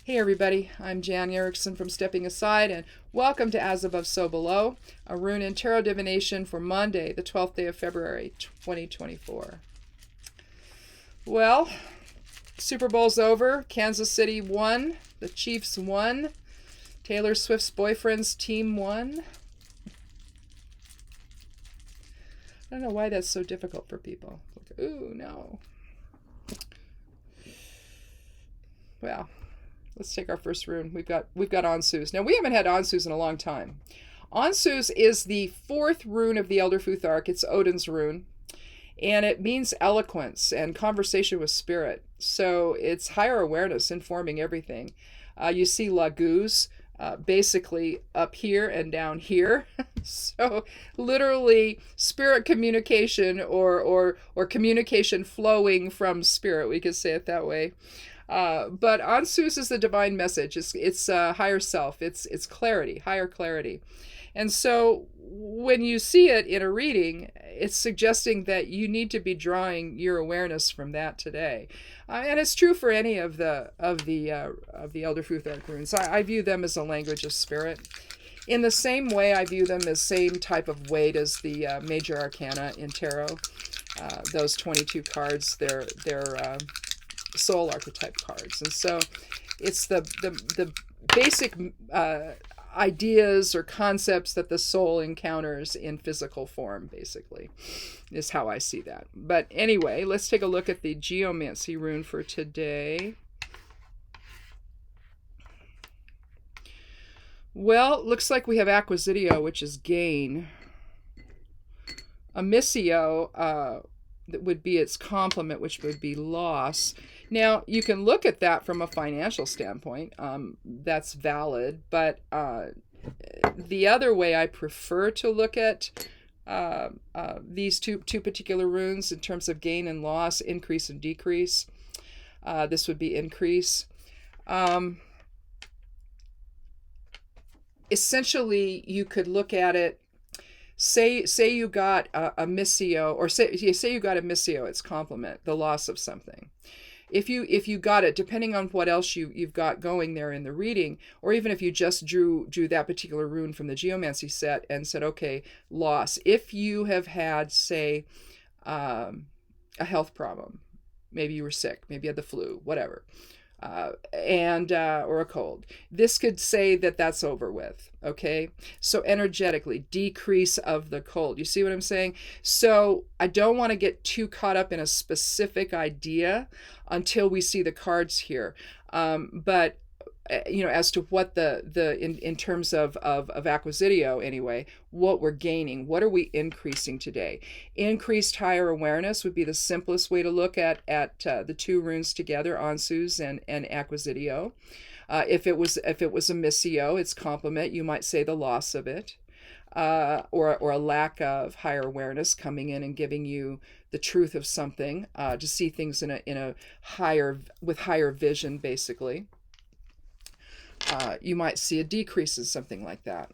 Hey everybody, I'm Jan Erickson from Stepping Aside, and welcome to As Above So Below, a rune and tarot divination for Monday, the 12th day of February, 2024. Well, Super Bowl's over. Kansas City won. The Chiefs won. Taylor Swift's boyfriend's team won. I don't know why that's so difficult for people. Like, ooh, no. Well, let's take our first rune. We've got Ansus. Now, we haven't had Ansus in a long time. Ansus is the fourth rune of the Elder Futhark. It's Odin's rune. And it means eloquence and conversation with spirit. So it's higher awareness informing everything. You see Laguz basically up here and down here. So literally spirit communication or communication flowing from spirit. We could say it that way. But Ansus is the divine message. It's higher self. It's clarity, higher clarity. And so when you see it in a reading, it's suggesting that you need to be drawing your awareness from that today. And it's true for any of the Elder Futhark runes. I view them as a language of spirit. In the same way, I view them as same type of weight as the major arcana in tarot. Those 22 cards, they're soul archetype cards. And so it's the basic ideas or concepts that the soul encounters in physical form, basically, is how I see that. But anyway, let's take a look at the Geomancy rune for today. Well, looks like we have Acquisitio, which is gain. Amisio that would be its complement, which would be loss. Now, you can look at that from a financial standpoint. That's valid. But the other way I prefer to look at these two particular runes in terms of gain and loss, increase and decrease. This would be increase. Essentially, you could look at it. Say you got a missio, or say you got a missio, its complement, the loss of something. If you got it, depending on what else you've got going there in the reading, or even if you just drew that particular rune from the Geomancy set and said, okay, loss. If you have had, say, a health problem, maybe you were sick, maybe you had the flu, whatever, or a cold. This could say that that's over with, okay? So energetically, decrease of the cold. You see what I'm saying? So I don't want to get too caught up in a specific idea until we see the cards here. But as to what in terms of Acquisitio anyway, what we're gaining, what are we increasing today? Increased higher awareness would be the simplest way to look at the two runes together, Ansus and Acquisitio. If it was a missio, its complement, you might say the loss of it, or a lack of higher awareness coming in and giving you the truth of something, to see things in a with higher vision, basically. You might see a decrease in something like that.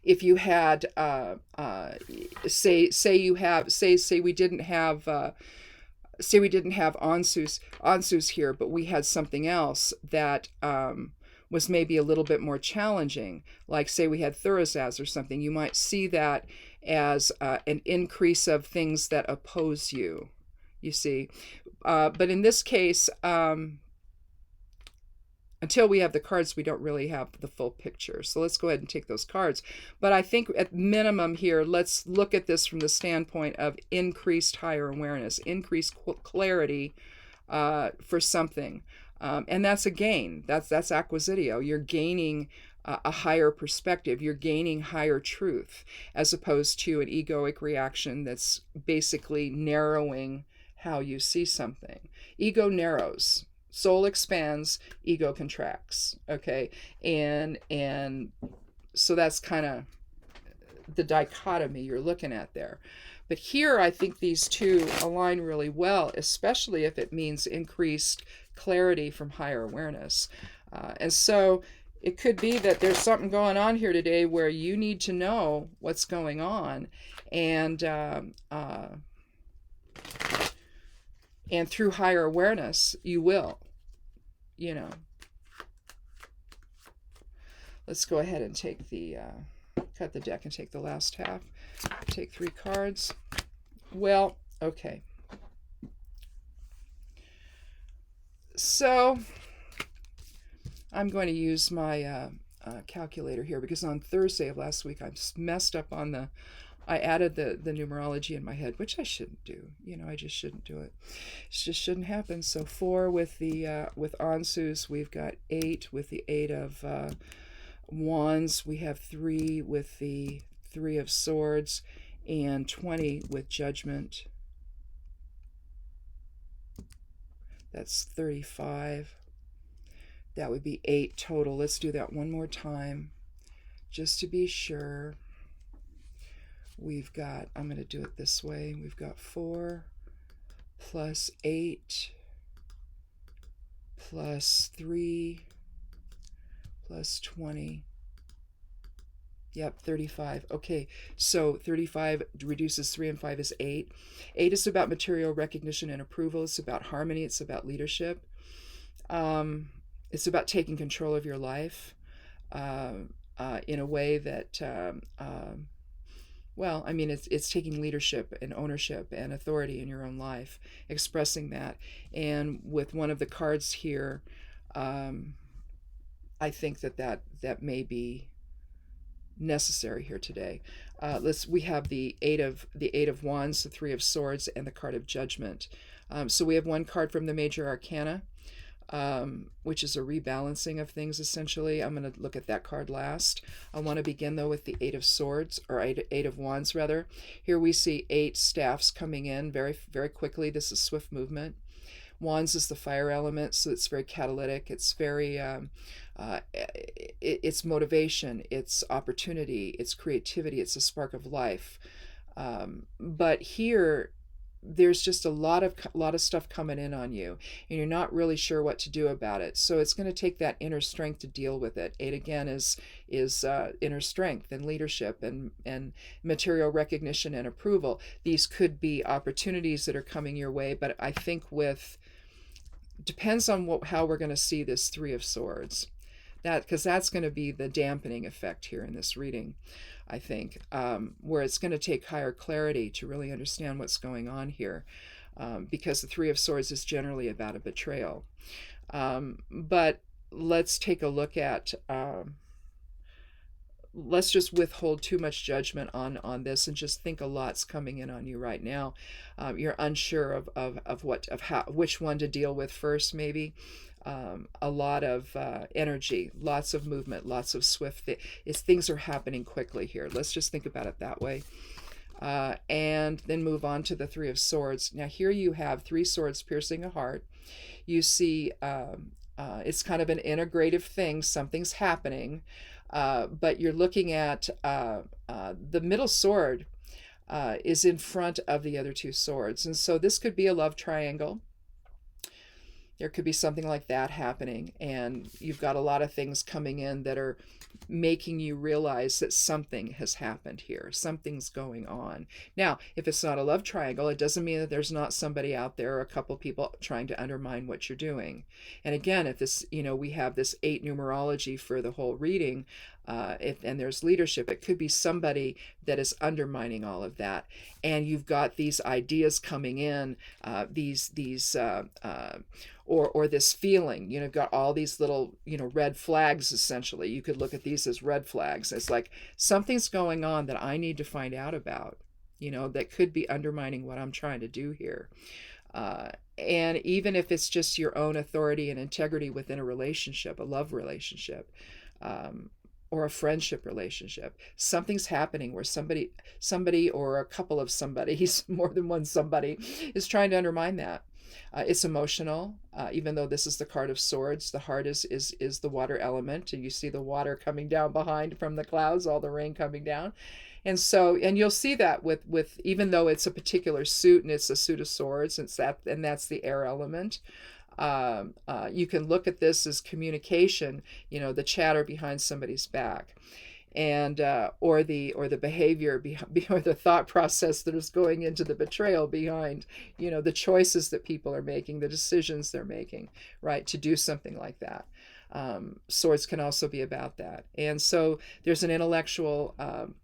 If you had, say we didn't have Ansus here, but we had something else that was maybe a little bit more challenging, like say we had Thurisaz or something, you might see that as an increase of things that oppose you, you see. But in this case, until we have the cards, we don't really have the full picture. So let's go ahead and take those cards. But I think at minimum here, let's look at this from the standpoint of increased higher awareness, increased clarity for something. And that's a gain. That's Acquisitio. You're gaining a higher perspective. You're gaining higher truth, as opposed to an egoic reaction that's basically narrowing how you see something. Ego narrows. Soul expands, ego contracts, okay? And so that's kind of the dichotomy you're looking at there. But here, I think these two align really well, especially if it means increased clarity from higher awareness. And so it could be that there's something going on here today where you need to know what's going on. And through higher awareness, you will. you know, let's go ahead and take the, cut the deck and take the last half. Take 3 cards. Well, okay. So I'm going to use my calculator here because on Thursday of last week I messed up on the, I added the numerology in my head, which I shouldn't do. You know, I just shouldn't do it. It just shouldn't happen. So 4 with the with Ansus, we've got 8 with the 8 of Wands. We have 3 with the 3 of Swords, and 20 with Judgment. That's 35. That would be 8 total. Let's do that one more time, just to be sure. We've got, I'm going to do it this way. We've got 4 plus 8 plus 3 plus 20. Yep, 35. Okay, so 35 reduces 3 and 5 is 8. 8 is about material recognition and approval. It's about harmony. It's about leadership. It's about taking control of your life in a way that, well, I mean, it's taking leadership and ownership and authority in your own life, expressing that. And with one of the cards here, I think that may be necessary here today. We have the eight of Wands, the 3 of Swords, and the card of Judgment. So we have one card from the Major Arcana, which is a rebalancing of things essentially. I'm going to look at that card last. I want to begin though with the 8 of Swords, or 8 of Wands rather. Here we see 8 staffs coming in very, very quickly. This is swift movement. Wands is the fire element, so it's very catalytic. It's very, it's motivation, it's opportunity, it's creativity, it's a spark of life. But here, there's just a lot of stuff coming in on you, and you're not really sure what to do about it. So it's going to take that inner strength to deal with it. 8 again is inner strength and leadership and material recognition and approval. These could be opportunities that are coming your way, but I think depends on how we're going to see this 3 of Swords. Because that's going to be the dampening effect here in this reading, I think, where it's going to take higher clarity to really understand what's going on here, because the 3 of Swords is generally about a betrayal. But let's take a look at, let's just withhold too much judgment on this and just think a lot's coming in on you right now. You're unsure of which one to deal with first, maybe. A lot of energy, lots of movement, lots of swift. Things are happening quickly here. Let's just think about it that way. And then move on to the 3 of Swords. Now here you have 3 swords piercing a heart. You see it's kind of an integrative thing. Something's happening. But you're looking at the middle sword is in front of the other 2 swords. And so this could be a love triangle. There could be something like that happening, and you've got a lot of things coming in that are making you realize that something has happened here. Something's going on. Now, if it's not a love triangle, it doesn't mean that there's not somebody out there or a couple people trying to undermine what you're doing. And again, if this, we have this 8 numerology for the whole reading, and there's leadership, it could be somebody that is undermining all of that. And you've got these ideas coming in, or this feeling, you've got all these little, red flags, essentially. You could look at these as red flags. It's like something's going on that I need to find out about, that could be undermining what I'm trying to do here. And even if it's just your own authority and integrity within a relationship, a love relationship, or a friendship relationship, something's happening where somebody or a couple of somebodies, more than one somebody, is trying to undermine that. It's emotional, even though this is the card of Swords. The heart is the water element, and you see the water coming down behind from the clouds, all the rain coming down. And so, and you'll see that with even though it's a particular suit and it's a suit of swords, and that's the air element. You can look at this as communication, the chatter behind somebody's back. and or the behavior or the thought process that is going into the betrayal behind, the choices that people are making, the decisions they're making, right, to do something like that. Swords can also be about that. And so there's an intellectual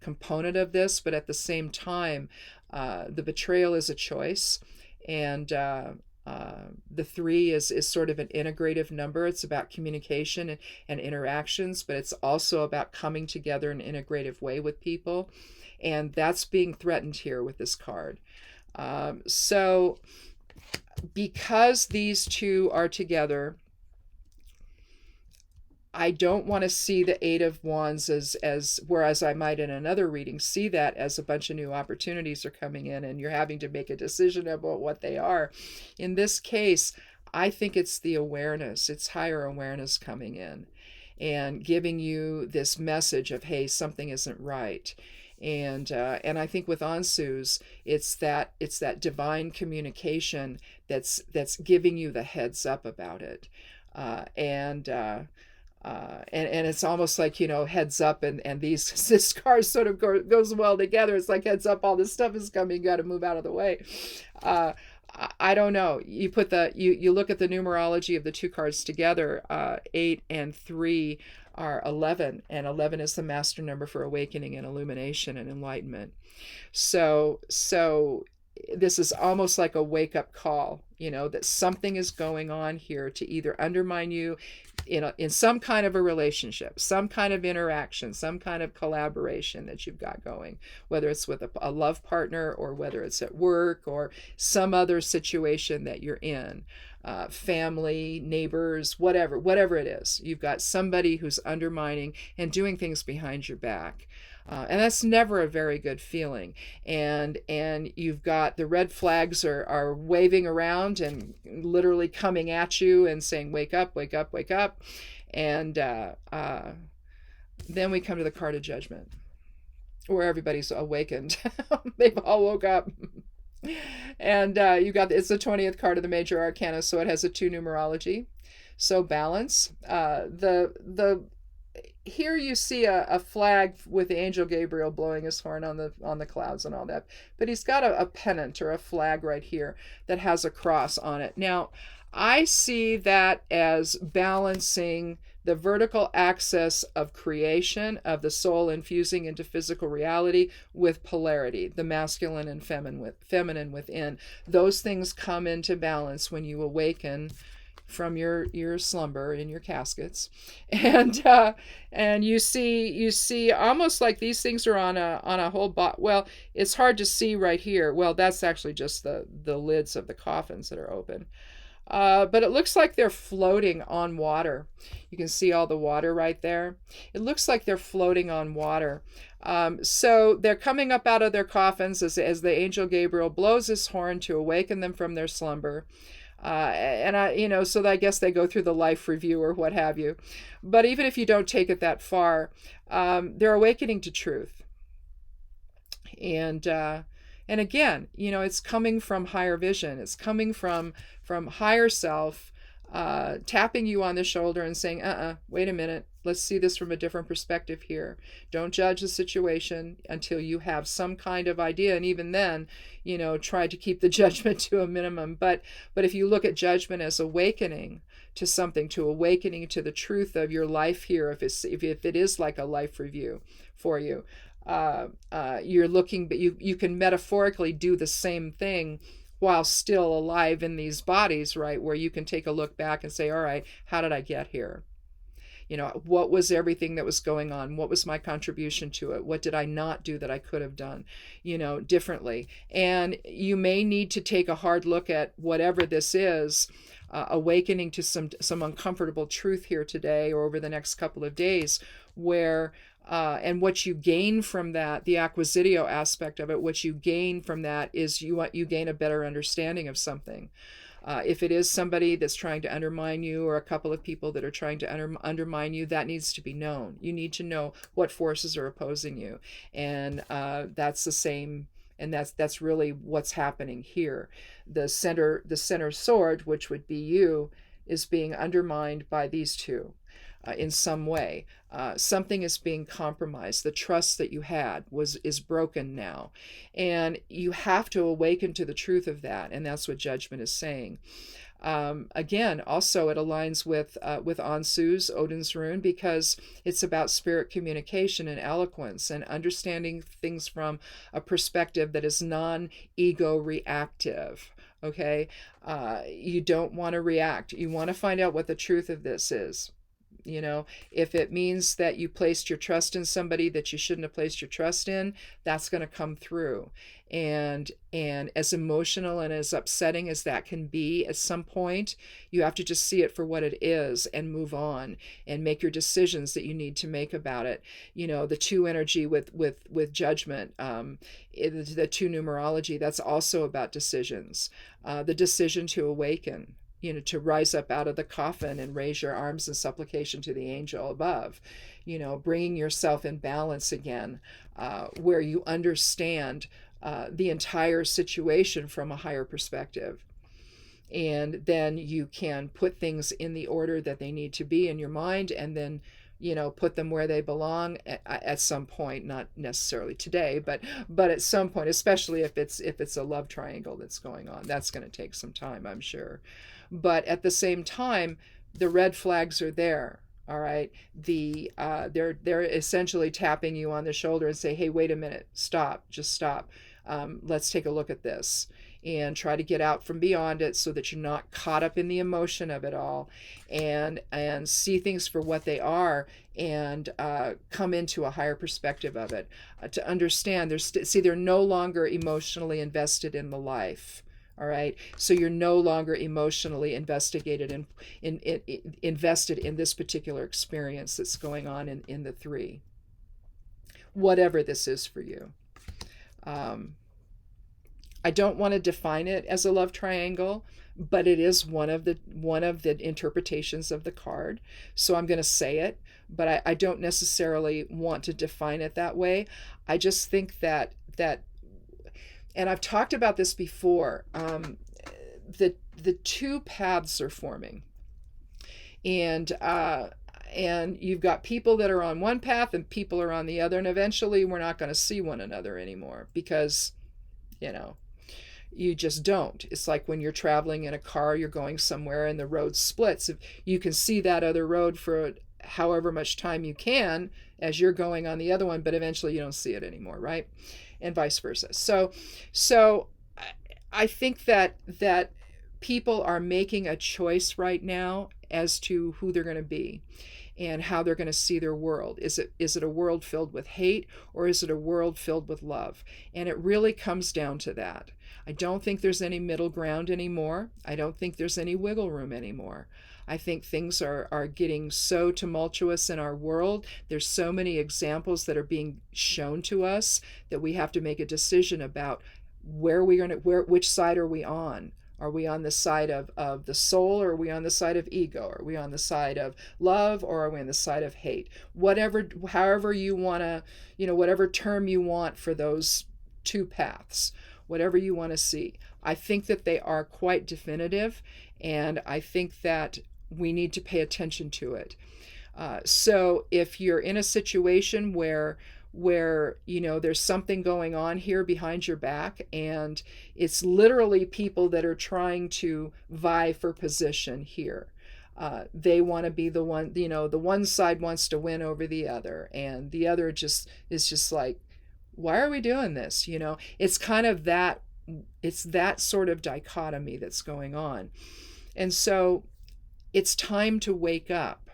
component of this, but at the same time, the betrayal is a choice. And the 3 is sort of an integrative number. It's about communication and interactions, but it's also about coming together in an integrative way with people. And that's being threatened here with this card. So because these two are together, I don't want to see the 8 of Wands as whereas I might in another reading see that as a bunch of new opportunities are coming in and you're having to make a decision about what they are. In this case, I think it's the awareness, it's higher awareness coming in and giving you this message of, hey, something isn't right. And I think with Ansus, it's that divine communication that's giving you the heads up about it. And it's almost like, heads up and this card sort of goes well together. It's like heads up, all this stuff is coming, you got to move out of the way. I don't know. You put you look at the numerology of the 2 cards together. 8 and 3 are 11, and 11 is the master number for awakening and illumination and enlightenment. So this is almost like a wake-up call, that something is going on here to either undermine you in some kind of a relationship, some kind of interaction, some kind of collaboration that you've got going, whether it's with a love partner or whether it's at work or some other situation that you're in, family, neighbors, whatever it is. You've got somebody who's undermining and doing things behind your back. And that's never a very good feeling. And you've got the red flags are waving around and literally coming at you and saying, wake up, wake up, wake up. And then we come to the card of judgment, where everybody's awakened. They've all woke up. And it's the 20th card of the major arcana, so it has a 2 numerology. So balance. Here you see a flag with the angel Gabriel blowing his horn on the clouds and all that, but he's got a pennant or a flag right here that has a cross on it. Now, I see that as balancing the vertical axis of creation, of the soul infusing into physical reality, with polarity, the masculine and feminine within. Those things come into balance when you awaken from your slumber in your caskets, and you see almost like these things are on a whole well, it's hard to see right here. Well, that's actually just the lids of the coffins that are open, but it looks like they're floating on water. You can see all the water right there. It looks like they're floating on water. So they're coming up out of their coffins as the angel Gabriel blows his horn to awaken them from their slumber. So I guess they go through the life review or what have you. But even if you don't take it that far, they're awakening to truth. And again, it's coming from higher vision. It's coming from higher self, tapping you on the shoulder and saying, wait a minute. Let's see this from a different perspective here. Don't judge the situation until you have some kind of idea. And even then, try to keep the judgment to a minimum. But if you look at judgment as awakening to something, to awakening to the truth of your life here, if it is like a life review for you, you're looking, but you can metaphorically do the same thing while still alive in these bodies, right? Where you can take a look back and say, all right, how did I get here? What was everything that was going on? What was my contribution to it? What did I not do that I could have done, differently? And you may need to take a hard look at whatever this is, awakening to some uncomfortable truth here today or over the next couple of days, where and what you gain from that, the acquisitio aspect of it, what you gain from that is you gain a better understanding of something. If it is somebody that's trying to undermine you or a couple of people that are trying to undermine you, that needs to be known. You need to know what forces are opposing you. And that's the same, and that's really what's happening here. The center sword, which would be you, is being undermined by these two. in some way. Something is being compromised. The trust that you had is broken now, and you have to awaken to the truth of that, and that's what judgment is saying. Again, also it aligns with Ansu's Odin's rune, because it's about spirit communication and eloquence and understanding things from a perspective that is non-ego reactive. Okay, you don't want to react. You want to find out what the truth of this is. If it means that you placed your trust in somebody that you shouldn't have placed your trust in, that's going to come through. And as emotional and as upsetting as that can be at some point, you have to just see it for what it is and move on and make your decisions that you need to make about it. The two energy with judgment, the two numerology, that's also about decisions. The decision to awaken, to rise up out of the coffin and raise your arms in supplication to the angel above, bringing yourself in balance again, where you understand the entire situation from a higher perspective. And then you can put things in the order that they need to be in your mind, and then put them where they belong at some point, not necessarily today, but at some point, especially if it's a love triangle that's going on. That's going to take some time, I'm sure. But at the same time, the red flags are there. All right. They're essentially tapping you on the shoulder and say, hey, wait a minute, stop, just stop. Let's take a look at this and try to get out from beyond it so that you're not caught up in the emotion of it all, and see things for what they are, and come into a higher perspective of it, to understand they're no longer emotionally invested in the life. All right, so you're no longer emotionally invested in this particular experience that's going on in the three, whatever this is for you. I don't want to define it as a love triangle, but it is one of the interpretations of the card. So I'm going to say it, but I don't necessarily want to define it that way. I just think that and I've talked about this before, the two paths are forming, and you've got people that are on one path and people are on the other, and eventually we're not going to see one another anymore, because you just don't. It's like when you're traveling in a car, you're going somewhere and the road splits. If you can see that other road for however much time you can as you're going on the other one, but eventually you don't see it anymore, right? And vice versa. So I think that people are making a choice right now as to who they're going to be and how they're going to see their world. Is it a world filled with hate, or is it a world filled with love? And it really comes down to that. I don't think there's any middle ground anymore. I don't think there's any wiggle room anymore. I think things are getting so tumultuous in our world. There's so many examples that are being shown to us that we have to make a decision about which side are we on? Are we on the side of the soul, or are we on the side of ego? Are we on the side of love, or are we on the side of hate? However you want to, whatever term you want for those two paths, whatever you want to see. I think that they are quite definitive, and I think that we need to pay attention to it. So if you're in a situation where there's something going on here behind your back, and it's literally people that are trying to vie for position here. They want to be the one, the one side wants to win over the other, and the other is just like, why are we doing this? It's kind of it's that sort of dichotomy that's going on. And so it's time to wake up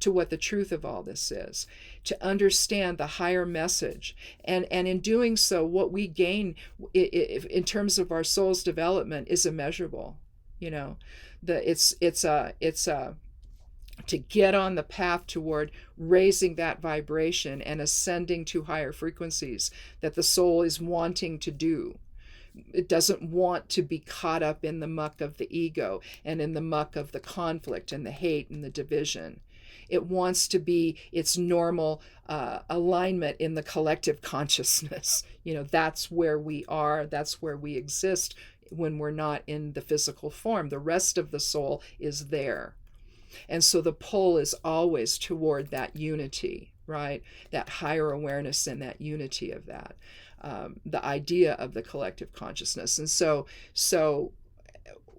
to what the truth of all this is, to understand the higher message. And in doing so, what we gain in terms of our soul's development is immeasurable. It's to get on the path toward raising that vibration and ascending to higher frequencies that the soul is wanting to do. It doesn't want to be caught up in the muck of the ego and in the muck of the conflict and the hate and the division. It wants to be its normal alignment in the collective consciousness. That's where we are. That's where we exist when we're not in the physical form. The rest of the soul is there. And so the pull is always toward that unity, right? That higher awareness and that unity of that, the idea of the collective consciousness. And so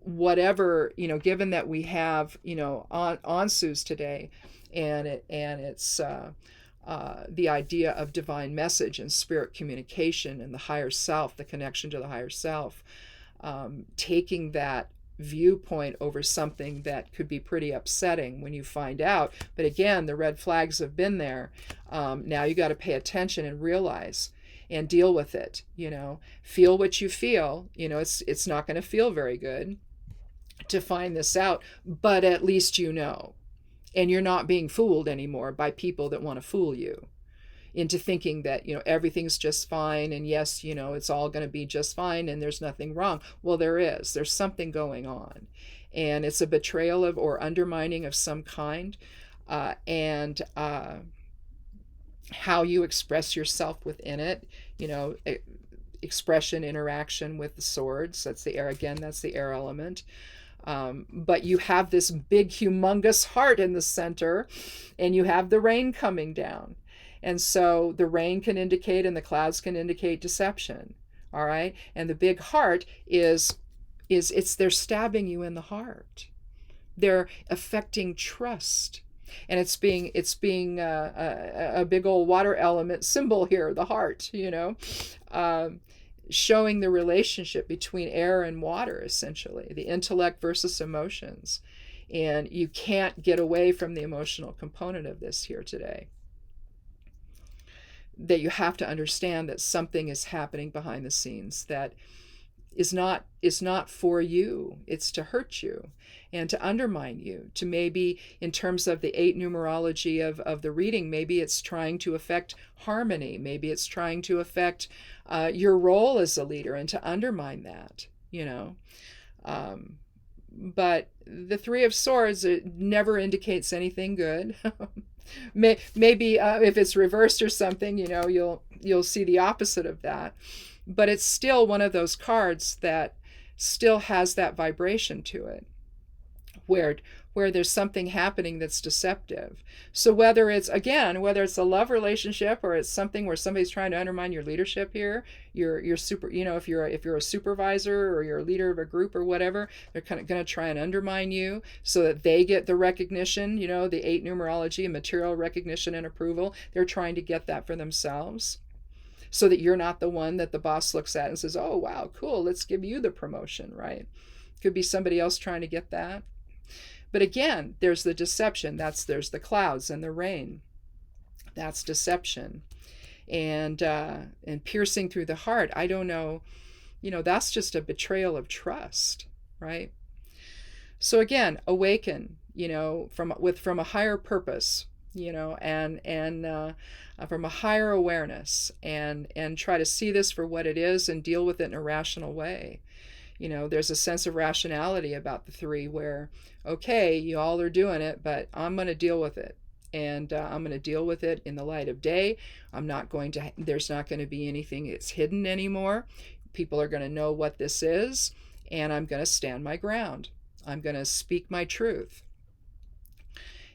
whatever, given that we have, Ansus today, and it's the idea of divine message and spirit communication and the higher self, the connection to the higher self, taking that viewpoint over something that could be pretty upsetting when you find out. But again, the red flags have been there. Now you got to pay attention and realize and deal with it. Feel what you feel. It's not going to feel very good to find this out, but at least and you're not being fooled anymore by people that want to fool you into thinking that, everything's just fine, and yes, it's all going to be just fine and there's nothing wrong. Well, there's something going on, and it's a betrayal of or undermining of some kind, and how you express yourself within it, expression, interaction with the swords. That's the air again. That's the air element. But you have this big, humongous heart in the center, and you have the rain coming down. And so the rain can indicate and the clouds can indicate deception. All right. And the big heart they're stabbing you in the heart. They're affecting trust. And it's being a big old water element symbol here, the heart, showing the relationship between air and water, essentially, the intellect versus emotions. And you can't get away from the emotional component of this here today. That you have to understand that something is happening behind the scenes that is not for you. It's to hurt you and to undermine you, to maybe, in terms of the 8 numerology of the reading, maybe it's trying to affect harmony. Maybe it's trying to affect your role as a leader and to undermine that, But the 3 of Swords, it never indicates anything good. Maybe if it's reversed or something, you'll see the opposite of that. But it's still one of those cards that still has that vibration to it, where there's something happening that's deceptive. So whether it's a love relationship, or it's something where somebody's trying to undermine your leadership here, you're super, if you're a supervisor or you're a leader of a group or whatever, they're kind of going to try and undermine you so that they get the recognition, the 8 numerology and material recognition and approval. They're trying to get that for themselves, so that you're not the one that the boss looks at and says, oh, wow, cool, let's give you the promotion, right? Could be somebody else trying to get that. But again, there's the deception. There's the clouds and the rain. That's deception. And piercing through the heart, I don't know, that's just a betrayal of trust, right? So again, awaken, from a higher purpose, and from a higher awareness, and try to see this for what it is and deal with it in a rational way. There's a sense of rationality about the 3 where, okay, you all are doing it, but I'm going to deal with it. And I'm going to deal with it in the light of day. There's not going to be anything that's hidden anymore. People are going to know what this is, and I'm going to stand my ground. I'm going to speak my truth.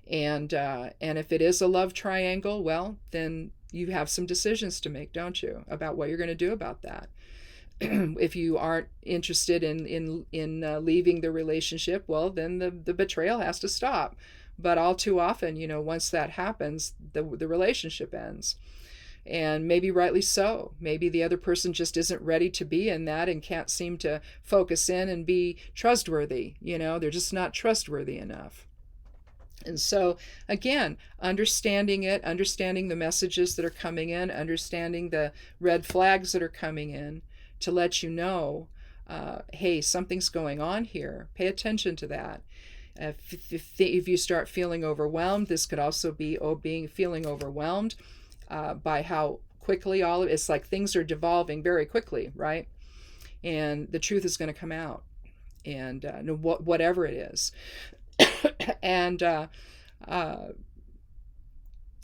And if it is a love triangle, well, then you have some decisions to make, don't you, about what you're going to do about that. If you aren't interested in leaving the relationship, well, then the betrayal has to stop. But all too often, once that happens, the relationship ends. And maybe rightly so. Maybe the other person just isn't ready to be in that and can't seem to focus in and be trustworthy. They're just not trustworthy enough. And so, again, understanding the messages that are coming in, understanding the red flags that are coming in, to let you know, hey, something's going on here. Pay attention to that. If you start feeling overwhelmed, this could also be feeling overwhelmed by how quickly it's like things are devolving very quickly, right? And the truth is going to come out, and whatever it is. And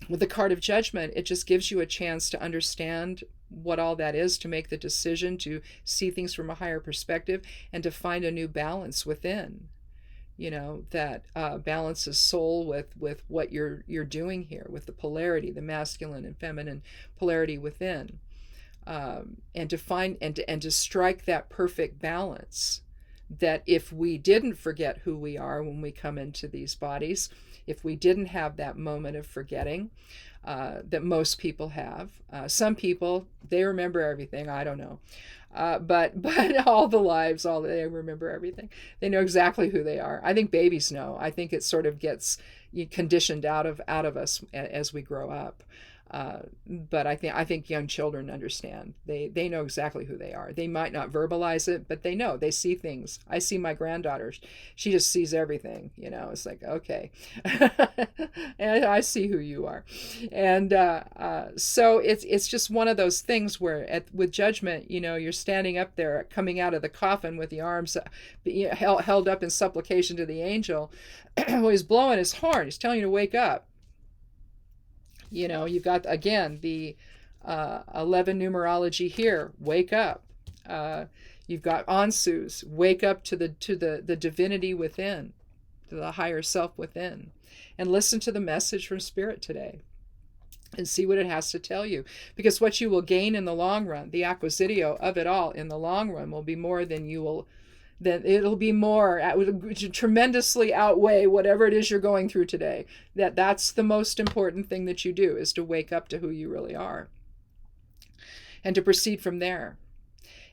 with the card of judgment, it just gives you a chance to understand what all that is, to make the decision to see things from a higher perspective and to find a new balance within, that balances soul with what you're doing here, with the polarity, the masculine and feminine polarity within, and to find and to strike that perfect balance. That if we didn't forget who we are when we come into these bodies, if we didn't have that moment of forgetting that most people have, some people, they remember everything. I don't know. But all the lives, they remember everything. They know exactly who they are. I think babies know. I think it sort of gets conditioned out of us as we grow up. But I think young children understand. They know exactly who they are. They might not verbalize it, but they know. They see things. I see my granddaughter. She just sees everything. It's like, okay, and I see who you are, and so it's just one of those things where with judgment, you're standing up there, coming out of the coffin with the arms held up in supplication to the angel. Well, he's blowing his horn. He's telling you to wake up. You've got, again, the 11 numerology here. Wake up. You've got Ansus. Wake up to the divinity within, to the higher self within, and listen to the message from Spirit today, and see what it has to tell you. Because what you will gain in the long run, the acquisitio of it all in the long run, will be more than you will. Then it'll be more, it would tremendously outweigh whatever it is you're going through today. That's the most important thing that you do, is to wake up to who you really are and to proceed from there.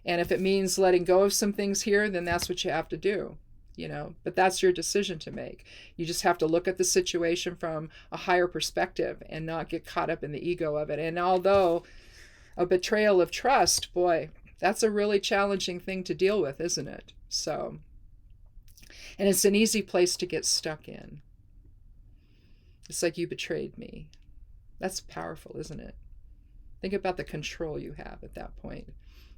And if it means letting go of some things here, then that's what you have to do, but that's your decision to make. You just have to look at the situation from a higher perspective and not get caught up in the ego of it. And although a betrayal of trust, boy, that's a really challenging thing to deal with, isn't it? So, and it's an easy place to get stuck in. It's like, you betrayed me. That's powerful, isn't it? Think about the control you have at that point,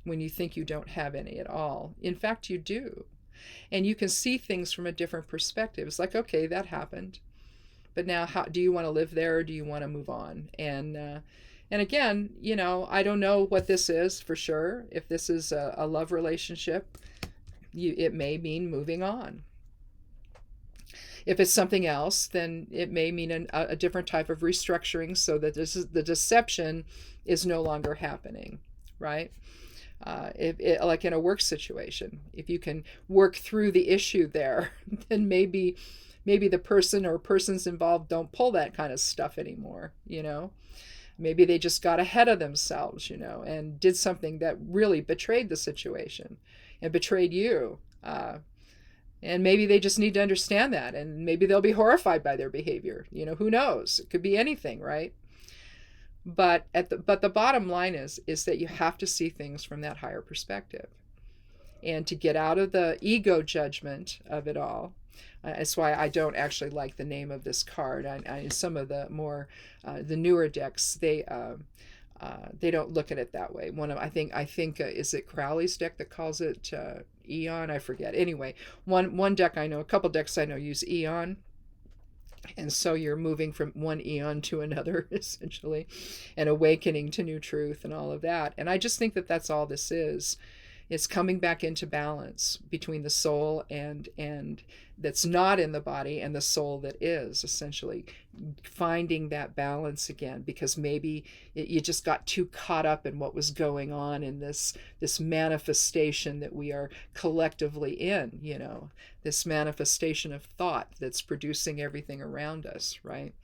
when you think you don't have any at all. In fact, you do. And you can see things from a different perspective. It's like, okay, that happened. But now, how do you want to live there, or do you want to move on? And again, I don't know what this is for sure. If this is a love relationship, it may mean moving on. If it's something else, then it may mean a different type of restructuring, so that the deception is no longer happening, right? Like in a work situation, if you can work through the issue there, then maybe the person or persons involved don't pull that kind of stuff anymore, Maybe they just got ahead of themselves, and did something that really betrayed the situation and betrayed you. And maybe they just need to understand that, and maybe they'll be horrified by their behavior. Who knows? It could be anything, right? But the bottom line is that you have to see things from that higher perspective, and to get out of the ego judgment of it all. That's why I don't actually like the name of this card. Some of the more the newer decks, they don't look at it that way. I think is it Crowley's deck that calls it Eon? I forget. Anyway, one deck I know, a couple decks I know use Eon. And so you're moving from one eon to another, essentially, and awakening to new truth and all of that. And I just think that that's all this is. It's coming back into balance between the soul and that's not in the body, and the soul that is, essentially finding that balance again, because maybe you just got too caught up in what was going on in this manifestation that we are collectively in, this manifestation of thought that's producing everything around us, right?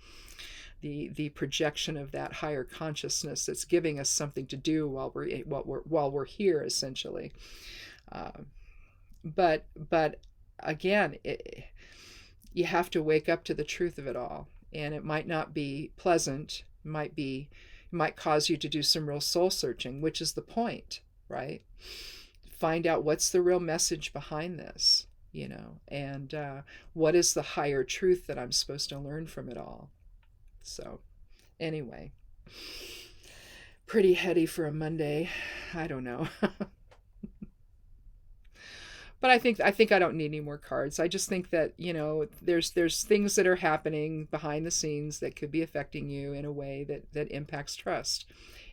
The projection of that higher consciousness that's giving us something to do while we're here, essentially. But again, you have to wake up to the truth of it all, and it might not be pleasant. It might cause you to do some real soul searching, which is the point, right? Find out what's the real message behind this, and what is the higher truth that I'm supposed to learn from it all. So anyway, pretty heady for a Monday. I don't know. But I think I don't need any more cards. I just think that, there's things that are happening behind the scenes that could be affecting you in a way that impacts trust.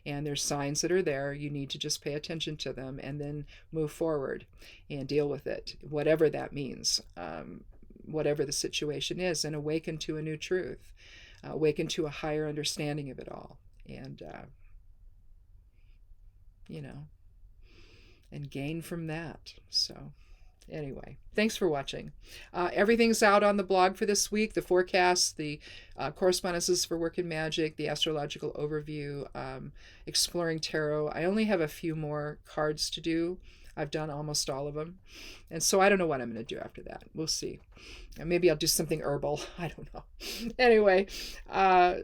And there's signs that are there. You need to just pay attention to them and then move forward and deal with it, whatever that means. whatever the situation is, and awaken to a new truth, awaken to a higher understanding of it all, and and gain from that. So anyway, thanks for watching. Everything's out on the blog for this week: the forecast, the correspondences for work and magic, the astrological overview, exploring tarot. I only have a few more cards to do. I've done almost all of them, and so I don't know what I'm going to do after that. We'll see. Maybe I'll do something herbal. I don't know. Anyway,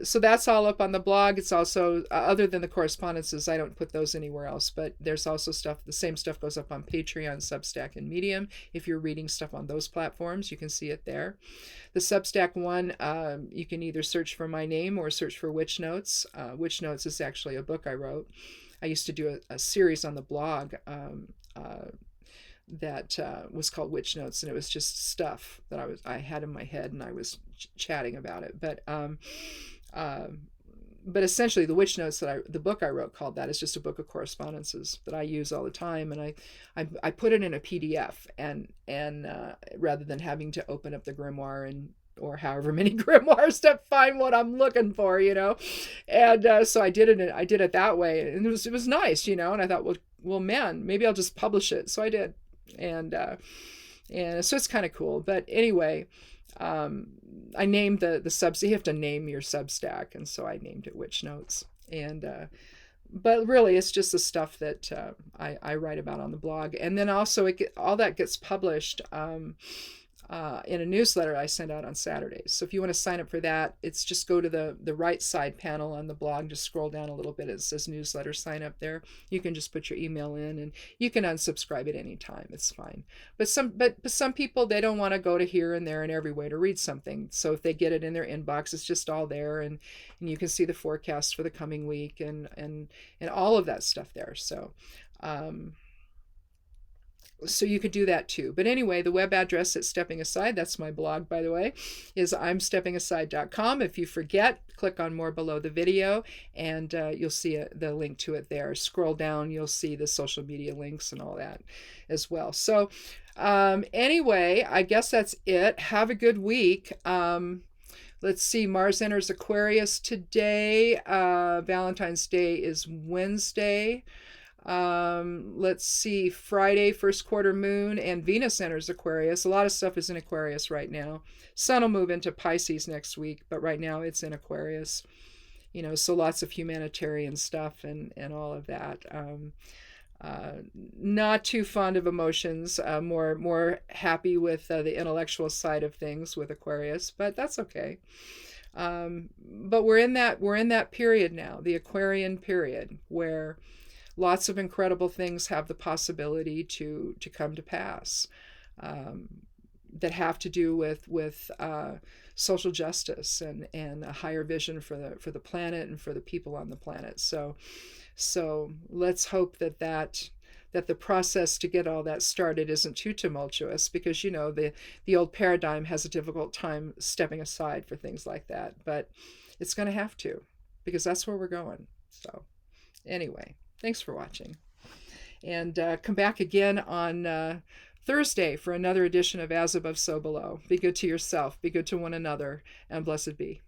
so that's all up on the blog. It's also, other than the correspondences, I don't put those anywhere else, but there's also stuff, the same stuff goes up on Patreon, Substack, and Medium. If you're reading stuff on those platforms, you can see it there. The Substack one, you can either search for my name or search for Witch Notes. Witch Notes is actually a book I wrote. I used to do a series on the blog that was called Witch Notes, and it was just stuff that I had in my head, and I was chatting about it. But essentially, the Witch Notes the book I wrote called that is just a book of correspondences that I use all the time, and I put it in a PDF, and rather than having to open up the grimoire or however many grimoires to find what I'm looking for, and so I did it that way, and it was nice, and I thought, well, man, maybe I'll just publish it. So I did, and so it's kind of cool. But anyway, I named the subs. You have to name your Substack, and so I named it Witch Notes. And but really, it's just the stuff that I write about on the blog, and then also all that gets published in a newsletter I send out on Saturdays. So if you want to sign up for that, it's just go to the right side panel on the blog, just scroll down a little bit. It says newsletter, sign up there. You can just put your email in, and you can unsubscribe at any time. It's fine. But some people, they don't want to go to here and there and everywhere to read something. So if they get it in their inbox, it's just all there, and you can see the forecast for the coming week and all of that stuff there. So you could do that too. But anyway, the web address at Stepping Aside, that's my blog, by the way, is imsteppingaside.com. If you forget, click on more below the video, and you'll see the link to it there. Scroll down, you'll see the social media links and all that as well. So anyway, I guess that's it. Have a good week. Let's see, Mars enters Aquarius today. Valentine's Day is Wednesday. Let's see, Friday, first quarter moon, and Venus enters Aquarius. A lot of stuff is in Aquarius right now. Sun will move into Pisces next week, but right now it's in Aquarius. So lots of humanitarian stuff and all of that. Not too fond of emotions, more happy with the intellectual side of things with Aquarius, but that's okay. But we're in that period now, the Aquarian period, where lots of incredible things have the possibility to come to pass, that have to do with social justice and a higher vision for the planet and for the people on the planet. So let's hope that the process to get all that started isn't too tumultuous, because the old paradigm has a difficult time stepping aside for things like that. But it's going to have to, because that's where we're going. So anyway. Thanks for watching, and come back again on Thursday for another edition of As Above, So Below. Be good to yourself, be good to one another, and blessed be.